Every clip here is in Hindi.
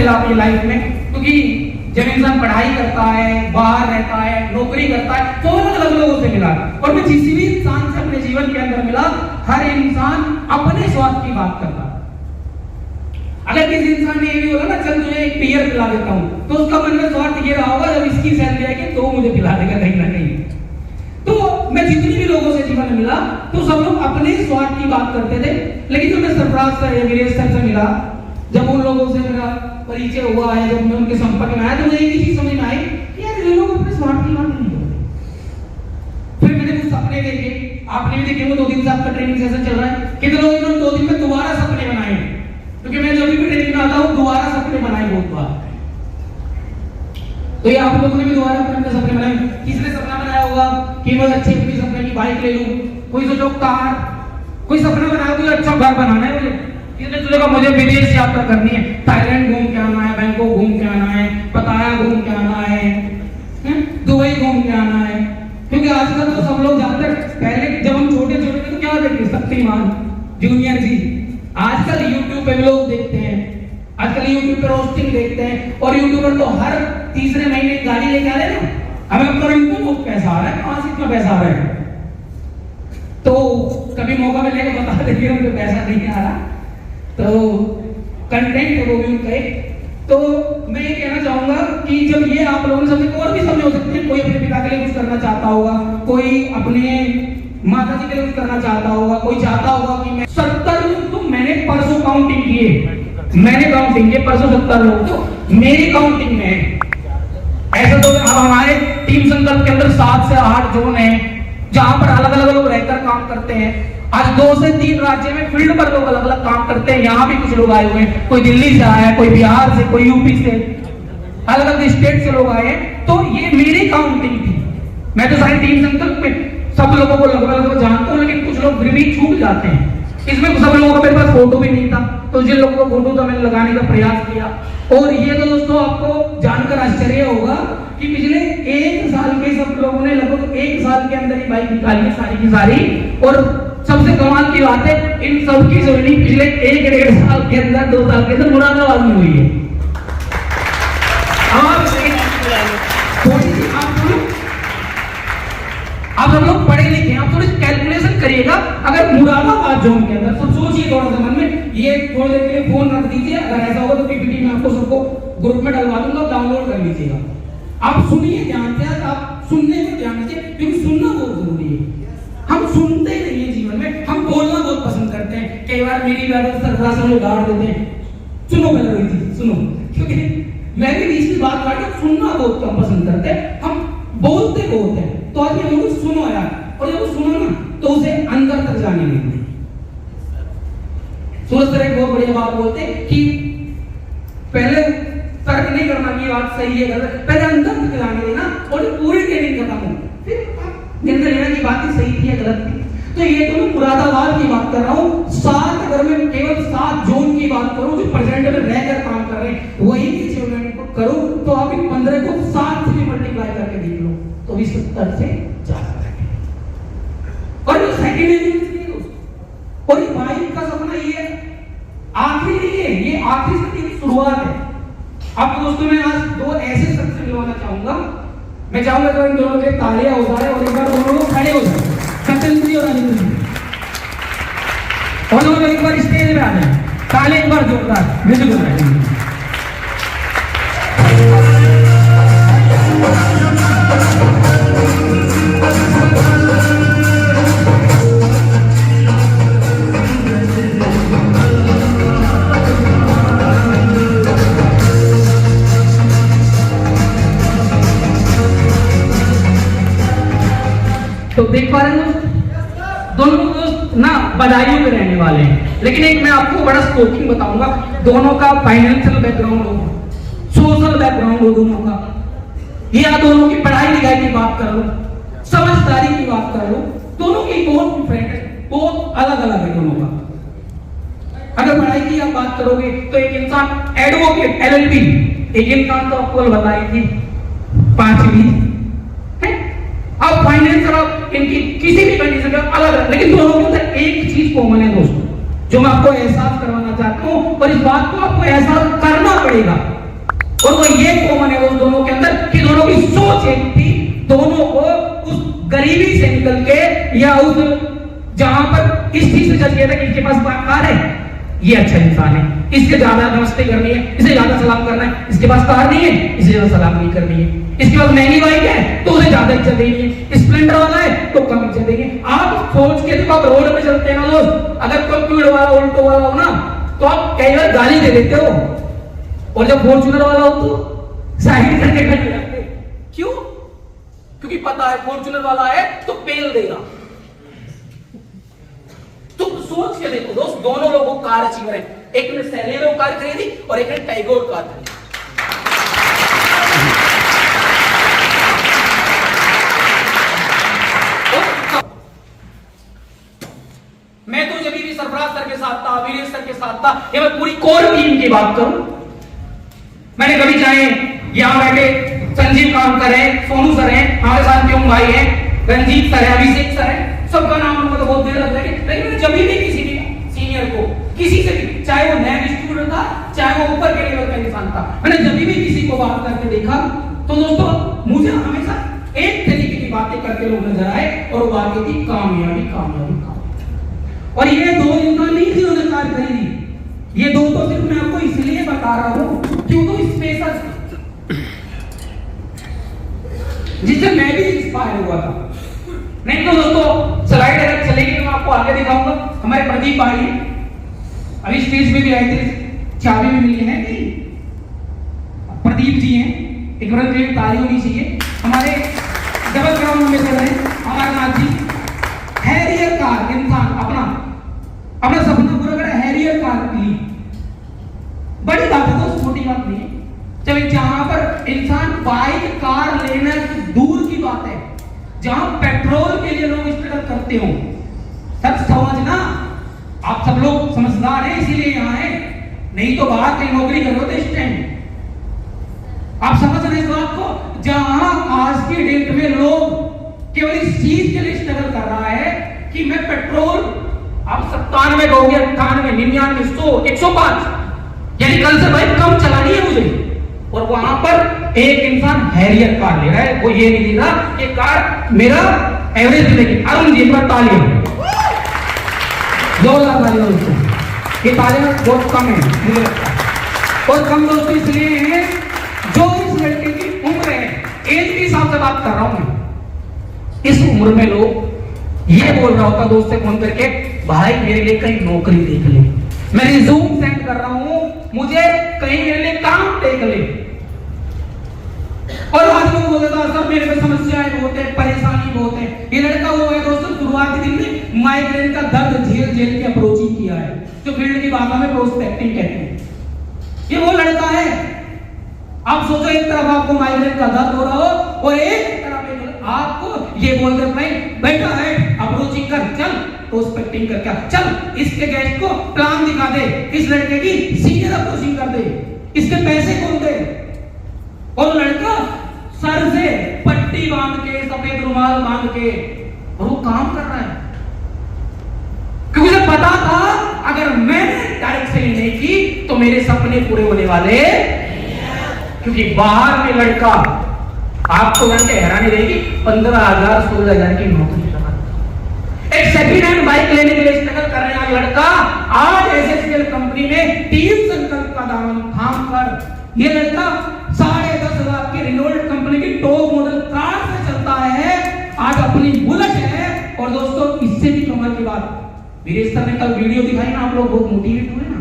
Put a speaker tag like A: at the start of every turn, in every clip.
A: मिला अपनी लाइफ में, क्योंकि जब इंसान पढ़ाई करता है, बाहर रहता है, नौकरी करता है, तो अलग लोगों से मिला। और मैं किसी भी इंसान से अपने जीवन के अंदर मिला, हर इंसान अपने स्वार्थ की बात करता। अगर किसी इंसान ने ये भी बोला ना, चल तुझे एक बियर पिला देता हूं, तो उसका मन में स्वार्थ ये रहा होगा, जब इसकी सैलरी आएगी तो मुझे पिला देगा कहीं ना कहीं। तो मैं जितनी भी लोगों से जीवन में मिला, तो सब लोग अपने स्वार्थ की बात करते थे। लेकिन जब मैं सरफराज सर या वीरेश सर से मिला, जब उन लोगों से मेरा परिचय हुआ है, जब मैं उनके संपर्क में आया, तो मुझे एक ही चीज समझ में आई कि यार ये लोग अपने स्वार्थ की बात नहीं करते। फिर मैंने कुछ सपने देखे, आपने भी देखे, वो 2 दिन से आपका ट्रेनिंग सेशन चल रहा है। कितने लोग इन्होंने 2 दिन में दोबारा सपने बनाए, क्योंकि मैं जब भी ट्रेनिंग में आता हूँ दोबारा सपने बनाए बहुत बार। तो ये आप लोगों ने भी दोबारा अपने सपने बनाए। किसने सपना बनाया होगा कि मैं अच्छे अपनी सपने की बाइक ले लूं, कोई सोचो कार, कोई सपना बनाया कोई अच्छा घर बनाना है मुझे, किसने सोचेगा मुझे विदेश यात्रा करनी है, थाईलैंड घूम के आना है, बैंकॉक घूम के आना है, पताया घूम के आना है, दुबई घूम के आना है। क्योंकि आजकल तो सब लोग जाते हैं, पहले जब हम छोटे छोटे थे तो क्या देखते, शक्तिमान, जूनियर जी। आजकल यूट्यूब पे लोग देखते हैं, आजकल यूट्यूब पे रोस्टिंग देखते हैं, और यूट्यूबर तो हर तीसरे महीने गाड़ी लेके आ रहे हैं ना, हमें तो इनको बहुत पैसा आ रहा है, कहां से इतना पैसा आ रहा है। तो कभी मौका मिलेगा बता देंगे, उनको पैसा नहीं आ रहा, तो कंटेंट है वो भी उनका एक। तो मैं ये कहना चाहूंगा कि जब ये आप लोगों ने समझे, और भी समझे हो सकते हैं, कोई अपने पिता के लिए कुछ करना चाहता होगा, कोई अपने माता जी के लिए कुछ करना चाहता होगा, कोई चाहता होगा कि मैं 70 लोग, तो मैंने परसों काउंटिंग किए, मैंने काउंटिंग किए परसों 70 लोग तो मेरी काउंटिंग में। ऐसा तो अब हमारे टीम संकल्प के अंदर 7 से 8 जोन है, जहां पर अलग अलग लोग रहकर काम करते हैं। आज 2 से 3 राज्य में फील्ड पर लोग अलग अलग काम करते हैं। यहाँ भी कुछ लोग आए हुए हैं, कोई दिल्ली से आया है, कोई बिहार से, कोई यूपी से, अलग अलग स्टेट से लोग आए हैं। तो ये मेरी काउंटिंग थी। मैं तो सारी टीम संकल्प में सब लोगों को लगभग जानता हूँ, लेकिन कुछ लोग फिर भी छूट जाते हैं। इसमें सब लोगों का मेरे पास फोटो भी नहीं था, तो जिन लोगों को फोटो था मैंने लगाने का प्रयास किया। और ये तो दोस्तों आपको जानकर आश्चर्य होगा कि पिछले 1 साल के सब लोगों ने लगभग 1 साल के अंदर ही बाइक निकाली है सारी की सारी। और सबसे कमाल की बात है, इन सब की जोड़ी पिछले 1-1.5 साल के अंदर, 2 साल के अंदर मुरादाबाद में हुई है। आप सब लोग पढ़े लिखे हैं, आप थोड़ी कैलकुलेशन करिएगा। अगर मुरादाबाद जोन के अंदर, सब सोचिए थोड़ा सा मन में, ये थोड़ी देर के लिए फोन रख दीजिए, अगर ऐसा होगा तो पीपीटी में आपको सबको ग्रुप में डलवा दूंगा, डाउनलोड कर लीजिएगा। आप सुनिए ध्यान से, आप सुनने में ध्यान दीजिए, क्योंकि सुनना बहुत जरूरी है। हम सुनते ही नहीं है जीवन में, हम बोलना बहुत पसंद करते हैं। कई बार मेरी बात सरकार से गाड़ देते हैं, सुनो पहले वही चीज सुनो, क्योंकि मैं भी इसकी बात काट के सुनना बहुत कम पसंद करते हैं, हम बोलते बहुत हैं। तो आज ये लोग सुनो यार, और जब वो सुनो ना तो उसे अंदर तक जाने नहीं देते। सूरज सर एक बहुत बढ़िया बात बोलते हैं कि पहले तर्क नहीं करना कि बात सही है गलत, पहले अंदर तक जाने देना, और पूरी ट्रेनिंग खत्म हो फिर निर्णय लेना कि बात सही थी या गलत थी। तो ये तो मैं मुरादाबाद की बात कर रहा हूँ। 7, अगर मैं केवल 7 जोन की बात करूं जो प्रेजेंट में रहकर काम कर रहे हैं, वही अचीवमेंट करूं, तो आप इन 15 को 7 से मल्टीप्लाई करके देख लो, तो भी 70 से ज्यादा है। और ये सेकंड है दोस्तों, और ये बाइक का सपना ये आखिरी नहीं है, ये आखिरी सपने की शुरुआत है। अब दोस्तों मैं आज 2 ऐसे शख्स से मिलवाना चाहूंगा। मैं चाहूंगा कि इन दोनों के तालियां हो जाए और एक बार दोनों लोग खड़े हो जाए, सत्येंद्र जी और राजेंद्र जी, और दोनों एक बार स्टेज पे आ जाए, तालियां एक बार जोरदार म्यूजिक हो जाए। तो देख पा रहे हैं दोनों दोस्त ना बदायूं में रहने वाले हैं, लेकिन एक मैं आपको बड़ा स्टोकिंग बताऊंगा। दोनों का फाइनेंशियल बैकग्राउंड हो, सोशल बैकग्राउंड हो दोनों का, या दोनों की पढ़ाई लिखाई की बात कर लो, समझदारी की बात कर लो, दोनों की बहुत डिफरेंट है, बहुत अलग अलग है दोनों का। अगर पढ़ाई की आप बात करोगे तो एक इंसान एडवोकेट LLB, एक इंसान तो आपको बताई थी 5वीं है। अब फाइनेंस और इनकी किसी भी कंडीशन में अलग है, लेकिन दोनों के अंदर एक चीज कॉमन है दोस्तों, जो मैं आपको एहसास करवाना चाहता हूं, और इस बात को आपको एहसास करना पड़ेगा। और वो ये कॉमन है उस दोनों के अंदर कि दोनों की सोच एक थी। दोनों को उस गरीबी से निकल के या उस जहां पर इस चीज से जज किया था कि इसके पास कार है, ये अच्छा इंसान है, इसके ज्यादा नमस्ते करनी है, इसे ज्यादा सलाम करना है, इसके पास कार नहीं है, इसे ज्यादा सलाम नहीं करनी है, इसके पास महंगी बाइक है तो उसे ज्यादा इज्जत देनी है, स्प्लेंडर वाला है तो कम इज्जत देंगे। आप सोच के जब आप रोड पे चलते हैं ना दोस्त, अगर कोई पीड़ वाला उल्टो वाला हो ना तो आप कई बार गाली दे देते हो, और जब फॉर्च्यूनर वाला हो तो साइड करके खड़े रहते। क्यों? क्योंकि पता है फॉर्च्यूनर वाला है तो पेल देगा। तो सोच के देखो दोस्त, दोनों लोगों को कार अचीवर है, एक ने सेलेरो कार खरीदी और एक ने टैगोर कार खरीदी। मैं तो जब भी सरफराज सर के साथ था, वीरेश सर के साथ था, या मैं पूरी कोर टीम की बात करूं, मैंने कभी चाहे यहां बैठे संजीव काम कर रहे हैं, सोनू सर हैं, हमारे साथ क्यों भाई हैं, रंजीत सर है, अभिषेक सर है, सबका नाम लूंगा तो बहुत देर लग जाएगी, लेकिन जब भी किसी भी सीनियर को, किसी से भी, चाहे वो नया स्टूडेंट था, चाहे वो ऊपर के लेवल का इंसान था, मैंने जब भी किसी को बात करके देखा तो दोस्तों मुझे हमेशा एक तरीके की बातें करते लोग नजर आए, और वो बातें थी कामयाबी कामयाबी कामयाबी। और ये दो इंसान नहीं जिन्होंने कार खरीदी, ये दो तो सिर्फ मैं आपको इसलिए बता रहा हूं कि वो तो स्पेशल जिससे मैं भी इंस्पायर हुआ था। नहीं तो दोस्तों स्लाइड अगर चलेगी तो मैं आपको आगे दिखाऊंगा। हमारे प्रदीप भाई अभी स्टेज पे भी आए थे, चाबी भी मिली है नहीं, प्रदीप जी हैं, एक बार के ताली होनी चाहिए। हमारे डबल ग्राउंड में चल रहे अमरनाथ जी, हैरियर कार इंसान अपना सपना पूरा कर, हैरियर कार ली, बड़ी बात है दोस्त, छोटी बात नहीं है। जब जहां पर इंसान बाइक कार लेना दूर की बात है, जहां पेट्रोल के लिए लोग स्ट्रगल करते हो, सब समझना, आप सब लोग समझदार हैं इसीलिए यहां हैं, नहीं तो बाहर कहीं नौकरी कर रहे होते इस टाइम। आप समझ रहे इस बात को, जहां आज की डेट में लोग केवल इस चीज के लिए स्ट्रगल कर रहा है कि मैं पेट्रोल, आप 97 कहोगे, 98, 99, 100, 105, यानी कल से बाइक कम चलानी है मुझे, और वहां पर एक इंसान हैरियर कार ले रहा है, वो ये नहीं रहा कि कार मेरा एवरेज लेगी। अरुण जी पर तालियां, 2 लाख तालियां दोस्तों, ये तालियां बहुत कम है मुझे लगता है, और कम दोस्तों इसलिए है जो इस लड़के की उम्र है, एज के हिसाब से बात कर रहा हूं मैं। इस उम्र में लोग ये बोल रहा होता दोस्त से फोन करके, भाई मेरे लिए कहीं नौकरी देख ले, मैं रिज्यूम सेंड कर रहा हूं, मुझे कहीं मेरे लिए काम देख ले। और आज लोग बोलते था सर मेरे में समस्याएं बहुत है, परेशानी बहुत है। ये लड़का वो है दोस्तों, शुरुआती दिन में माइग्रेन का दर्द झेल झेल के अप्रोचिंग किया है, जो फील्ड की भाषा में प्रोस्पेक्टिंग कहते हैं। ये वो लड़का है, आप सोचो एक तरफ आपको माइग्रेन का दर्द हो रहा हो और एक तरफ आपको ये बोलते भाई बैठा है अप्रोचिंग कर, चल प्रोस्पेक्टिंग कर, क्या चल इसके गेस्ट को प्लान दिखा दे, इस लड़के की सीनियर अप्रोचिंग कर दे, इसके पैसे कौन दे। और लड़का सर से पट्टी बांध के, सफेद रुमाल बांध के, और वो काम कर रहा है, क्योंकि उसे पता था अगर मैंने डायरेक्ट से नहीं की तो मेरे सपने पूरे होने वाले, क्योंकि बाहर में लड़का आपको जान के हैरानी रहेगी, 15,000 16,000 की नौकरी कर रहा है। एक सेकंड हैंड बाइक लेने के लिए स्ट्रगल कर रहे हैं लड़का, आज एसएसएल कंपनी में टीम संकल्प का दामन थाम कर ये लड़का 10.5 लाख की रिनोल्ट कंपनी की टॉप मॉडल कार से चलता है, आज अपनी बुलेट है। और दोस्तों इससे भी कमाल की बात, वीरेश सर ने कल वीडियो दिखाई ना, आप लोग बहुत मोटिवेट हुए ना।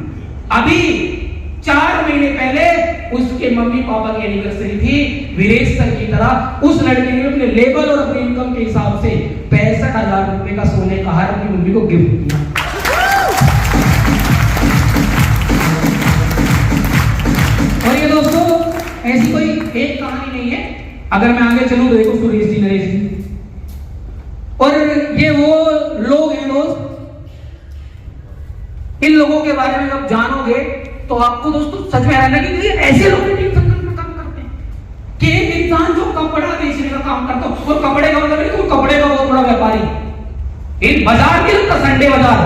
A: अभी 4 महीने पहले उसके मम्मी पापा की एनिवर्सरी थी, वीरेश सर की तरह उस लड़के ने अपने लेवल और अपने इनकम के हिसाब से 65,000 रुपए का सोने का हार अपनी मम्मी को गिफ्ट किया। और ये दोस्तों ऐसी कोई एक कहानी नहीं है, अगर मैं आगे चलूं तो देखो सुरेश जी, नरेश जी, और ये वो लोग हैं दोस्त, इन लोगों के बारे में जब जानोगे तो आपको दोस्तों सच में हैरानी लगेगी, ऐसे लोग टीम संकल्प में काम करते हैं कि एक इंसान जो कपड़ा बेचने का काम करता हो, और कपड़े का मतलब नहीं, कपड़े का बहुत बड़ा व्यापारी, एक बाजार के लगता संडे बाजार,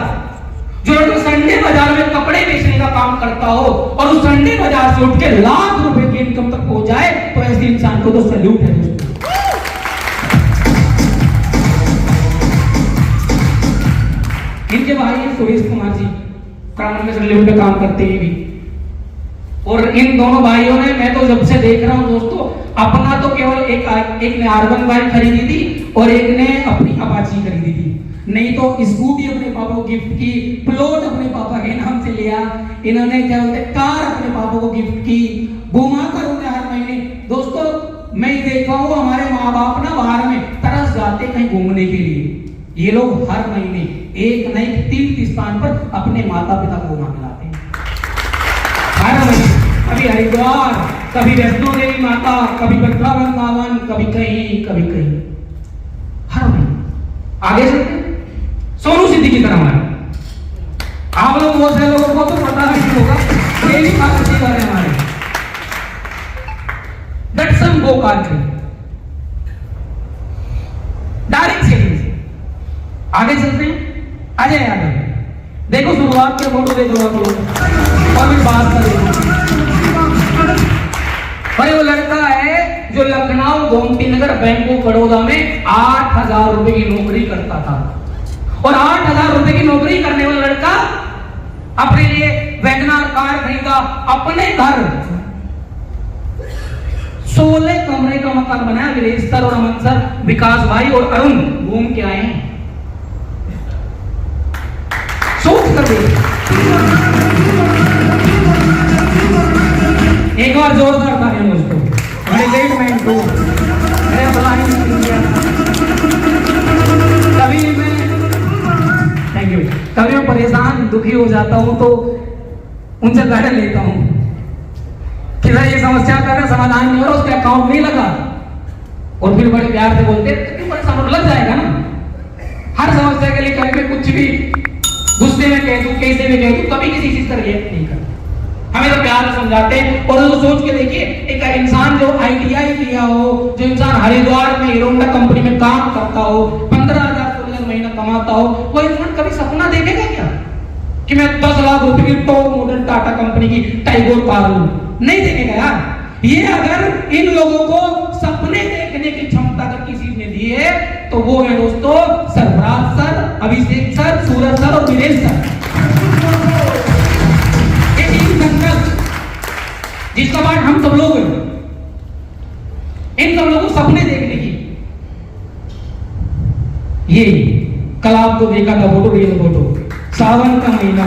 A: जो लोग संडे बाजार में कपड़े बेचने का काम करता हो और उस संडे बाजार से उठ के लाख रुपए की इनकम तक को तो सैल्यूट है दोस्तों। इनके भाई हैं सुरेश कुमार जी, प्राण में सैल्यूट पे काम करते हैं भी। और इन दोनों भाइयों ने, मैं तो जब से देख रहा हूं दोस्तों, अपना तो केवल एक ने R1 बाइक खरीदी थी और एक ने अपनी अपाची खरीदी थी, नहीं तो स्कूटी अपने पापा को गिफ्ट की, प्लॉट अपने पापा के नाम से लिया, इन्होंने क्या बोलते कार अपने पापा को गिफ्ट की, घुमा कर उन्हें हर महीने। दोस्तों मैं देखा हूं हमारे माँ बाप ना बाहर में तरस जाते कहीं घूमने के लिए, ये लोग हर महीने एक न एक तीर्थ स्थान पर अपने माता पिता को घुमा के लाते हैं हर महीने। कभी हरिद्वार, कभी वैष्णो देवी माता, कभी कटरा वृंदावन, कभी कहीं कभी कहीं, हर महीने। आगे चलते सोनू सिद्धि की तरह हमारे, आप लोग बहुत सारे लोगों को तो पता नहीं होगा, डेली बात है हमारे डटसन गो कार की डायरेक्ट सेलिंग से। आगे चलते हैं, अजय यादव, देखो शुरुआत के फोटो देख लो आप लोग और फिर बात करें। भाई वो लड़का है जो लखनऊ गोमती नगर बैंक ऑफ बड़ौदा में 8,000 रुपए की नौकरी करता था, और 8,000 रुपए की नौकरी करने वाला लड़का अपने लिए वैगनार कार खरीदा, अपने घर 16 कमरे का मकान बनाया। वीरेश सर और अमन सर, विकास भाई और अरुण घूम के आए हैं, सोच कर देखिए। एक बार जोरदार तालियां दोस्तों, मैनेजमेंट को मेरे ब्लाइंड इंडिया। कभी मैं थैंक यू, कभी मैं परेशान दुखी हो जाता हूं तो उनसे लड़ लेता हूं कि भाई ये समस्या का समाधान नहीं हो रहा, उसके अकाउंट नहीं लगा, और फिर बड़े प्यार से बोलते तो परेशान लग जाएगा ना। हर समस्या के लिए कहीं पे कुछ भी गुस्से में कह दूं, कैसे भी कह दूं, कभी किसी चीज का रिएक्ट नहीं करता, हमें तो प्यार से समझाते हैं। और तो सोच के देखिए, एक इंसान जो ITI किया हो, जो इंसान हरिद्वार में हीरोंडा कंपनी में काम करता हो, 15,000 महीना कमाता हो, वो इंसान कभी सपना देखेगा क्या कि मैं 10 लाख रुपए की टॉप मॉडल टाटा कंपनी की टाइगोर कार लूं? नहीं देखेगा यार। ये अगर इन लोगों को सपने देखने की क्षमता अगर किसी ने दी है तो वो है दोस्तों सरफराज सर, अभिषेक सर, सूरज सर और वीरेश सर। जिसका पार्ट हम सब लोग हैं, इन सब लोगों को सपने देखने की। ये कल आपको देखा था फोटो, रियल फोटो, सावन का महीना,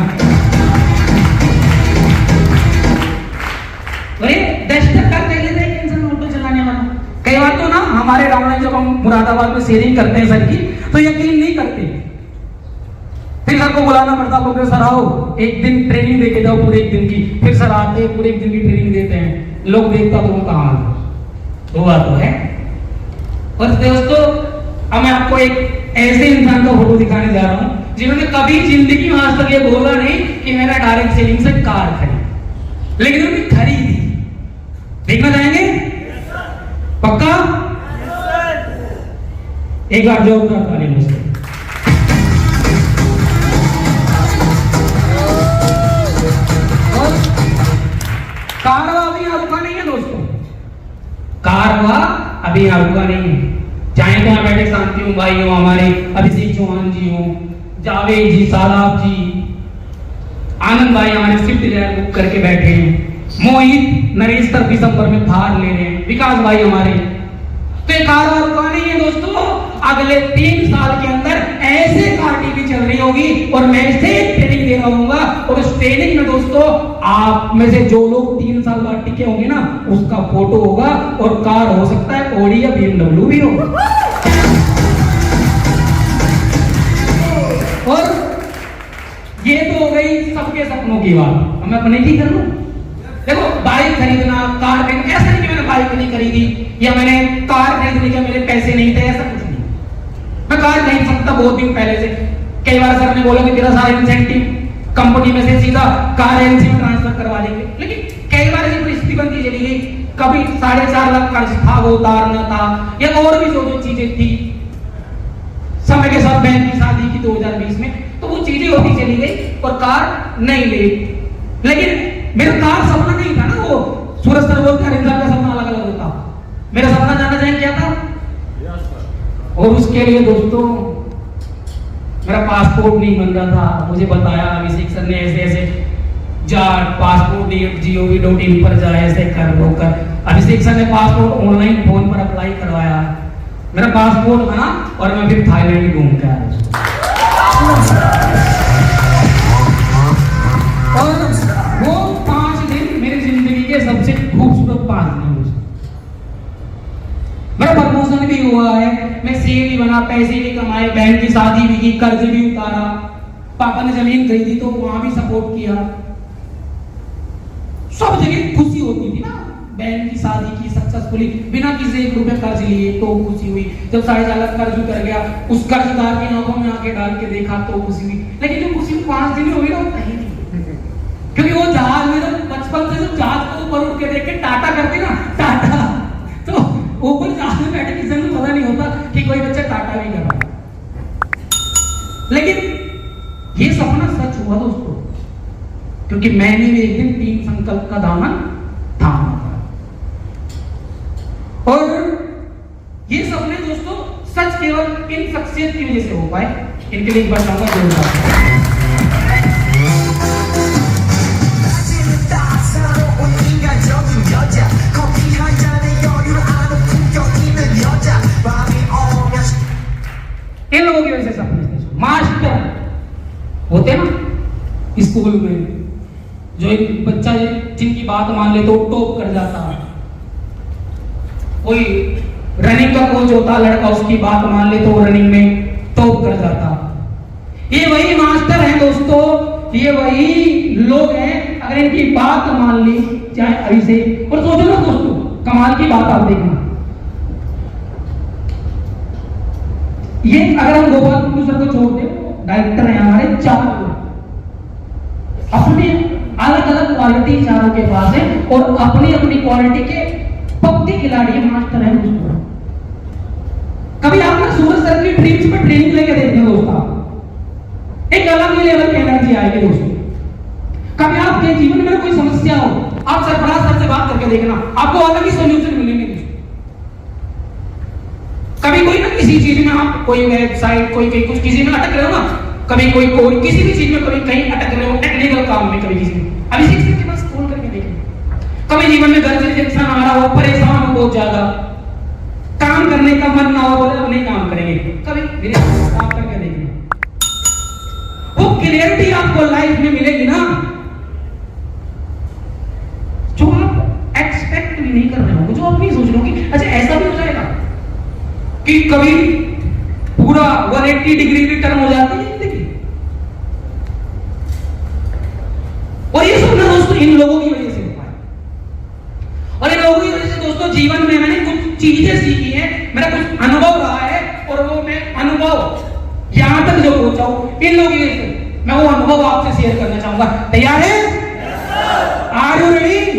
A: अरे डस्टर कर ले लेते हैं इंसान ऑटो चलाने वाला। कई बार तो ना हमारे गांव में जब हम मुरादाबाद में शेयरिंग करते हैं सर की, तो यकीन नहीं करते, फिर सर को बुलाना पड़ता, बोलते सर आओ एक दिन ट्रेनिंग देके जाओ पूरे एक दिन की। फिर सर आते पूरे एक दिन की ट्रेनिंग देते हैं, लोग देखता तो वो कहां हुआ तो है। और दोस्तों अब मैं आपको एक ऐसे इंसान का फोटो दिखाने जा रहा हूं जिन्होंने कभी जिंदगी में आज तक ये बोला नहीं कि मैंने डायरेक्ट सेलिंग से कार खरीदी, लेकिन उन्होंने खरीदी। देखना चाहेंगे? पक्का? एक बार जोरदार तालियां दोस्तों। कारवा अभी यहाँ रुका नहीं है दोस्तों, कारवा अभी यहाँ रुका नहीं है। चाहे तो यहाँ बैठे शांति हूँ भाई हो, हमारे अभिषेक चौहान जी हो, जावेद जी, सादाब जी, आनंद भाई हमारे स्विफ्ट डिजायर बुक करके बैठे हैं, मोहित नरेश सर दिसंबर में थार ले रहे हैं, विकास भाई हमारे। तो ये कारवा रुका नहीं है दोस्तों, अगले 3 साल के अंदर ऐसे कार टीवी चल रही होगी और मैं इसे ट्रेनिंग दे रहा हूँगा, और उस ट्रेनिंग में दोस्तों आप में से जो लोग 3 साल बाद टिके होंगे ना, उसका फोटो होगा, और कार हो सकता है ऑडी या BMW भी हो। और ये तो हो गई सबके सपनों की बात, मैं अपने की कर लूं। देखो बाइक खरीदना, कार खरीदना, ऐसा नहीं कि मैंने बाइक नहीं खरीदी या मैंने कार खरीदने के मेरे पैसे नहीं थे, ऐसा कुछ नहीं। मैं कार खरीद सकता बहुत दिन पहले से। कई बार सर ने बोला कि तेरा सारा इंसेंटिव कंपनी में से सीधा कार एजेंसी में ट्रांसफर करवा देंगे, लेकिन कई बार ऐसी परिस्थिति बनती चली गई, कभी 4.5 लाख कर्ज था वो उतारना था, या और भी जो चीजें थी, समय के साथ बहन की शादी की 2020 में, तो वो चीजें होती चली गई और कार नहीं ली। लेकिन मेरा कार सपना नहीं था ना, वो सूरज सर बोलते हैं इंसान का सपना अलग अलग होता। मेरा सपना जानना चाहेंगे क्या था? और उसके लिए दोस्तों मेरा पासपोर्ट नहीं बन रहा था। मुझे बताया अभिषेक सर ने ऐसे ऐसे जा passport.gov.in पर जा, ऐसे कर वो कर। अभिषेक सर ने पासपोर्ट ऑनलाइन फोन पर अप्लाई करवाया, मेरा पासपोर्ट बना और मैं फिर थाईलैंड घूम के आया। और वो 5 दिन मेरी जिंदगी के सबसे खूबसूरत 5 दिन। मेरा प्रमोशन भी हुआ है, मैं सीए भी बना, पैसे भी कमाए, बहन की शादी भी की, कर्ज भी उतारा, पापा ने जमीन खरीदी तो वहां भी सपोर्ट किया। सब जगह खुशी होती थी ना। बहन की शादी की सक्सेसफुली, बिना किसी 1 रुपए कर्ज लिए तो खुशी हुई। जब 4.5 लाख कर्ज उतर गया, उस कर्जदार की आंखों में आंखें डाल के देखा तो खुशी हुई। लेकिन जो खुशी 5 दिन में हुई ना, वो कहीं नहीं। क्योंकि वो जहाज में जब बचपन से जब जहाज को ऊपर उठ के देख के टाटा करते ना, टाटा, तो ऊपर जहाज में बैठे किसी को पता नहीं होता कि कोई बच्चा टाटा भी कर रहा है। लेकिन ये सपना सच हुआ दोस्तों, क्योंकि मैंने भी एक दिन टीम संकल्प का दामन थामा था। और ये सपने दोस्तों सच केवल इन शख्सियत की वजह से हो पाए। इनके लिए एक बार चाहूंगा जोरदार। इन लोगों की वजह से सपने मास्टर होते ना स्कूल में, जो एक बच्चा जिनकी बात मान ले तो टॉप कर जाता। कोई रनिंग का कोच होता लड़का, उसकी बात मान ले तो रनिंग में टॉप कर जाता। ये वही मास्टर हैं दोस्तों, ये वही लोग हैं अगर इनकी बात मान ली, चाहे अभिषेक। और सोचो ना दोस्तों, कमाल की बात आप देखना, ये अगर हम गोपाल गुरु सर को छोड़ दें, डायरेक्टर हैं हमारे 4 लोग, अपनी अलग अलग क्वालिटी चारों के पास है और अपनी अपनी क्वालिटी के पक्के खिलाड़ी मास्टर है दोस्तों। कभी आपने सूरज सर की ड्रीम्स में ट्रेनिंग लेके देखना दोस्तों, एक अलग ही लेवल की एनर्जी आएगी दोस्तों। कभी आपके जीवन में कोई समस्या हो, आप सरफराज सर से बात करके देखना, आपको अलग ही सॉल्यूशन मिलेंगे दोस्तों। कभी कोई ना किसी चीज में आप कोई वेबसाइट कोई कुछ किसी में अटक रहे हो ना, कभी कोई किसी भी चीज में कभी कहीं अटक रहे हो, टेक्निकल काम में कभी किसी में, अभिषेक सर के पास फोन करके देखिए। कभी जीवन में घर से टेंशन आ रहा हो, परेशान हो बहुत ज्यादा, काम करने का मन ना हो, बोले अब नहीं काम करेंगे, कभी मेरे साथ काम करके देखिए, वो क्लियरिटी आपको लाइफ में मिलेगी ना, जो आप एक्सपेक्ट भी नहीं कर रहे हो, जो आप नहीं सोच रहे हो कि अच्छा ऐसा भी हो जाएगा कि कभी पूरा 180 डिग्री की टर्न हो जाती है जिंदगी। और ये सब ना दोस्तों इन लोगों की वजह से हुआ है। और इन लोगों की वजह से दोस्तों जीवन में मैंने कुछ चीजें सीखी हैं, मेरा कुछ अनुभव रहा है, और वो मैं अनुभव यहां तक जो पहुंचा हूं इन लोगों की वजह से, मैं वो अनुभव आपसे शेयर करना चाहूंगा। तैयार है? Are you ready?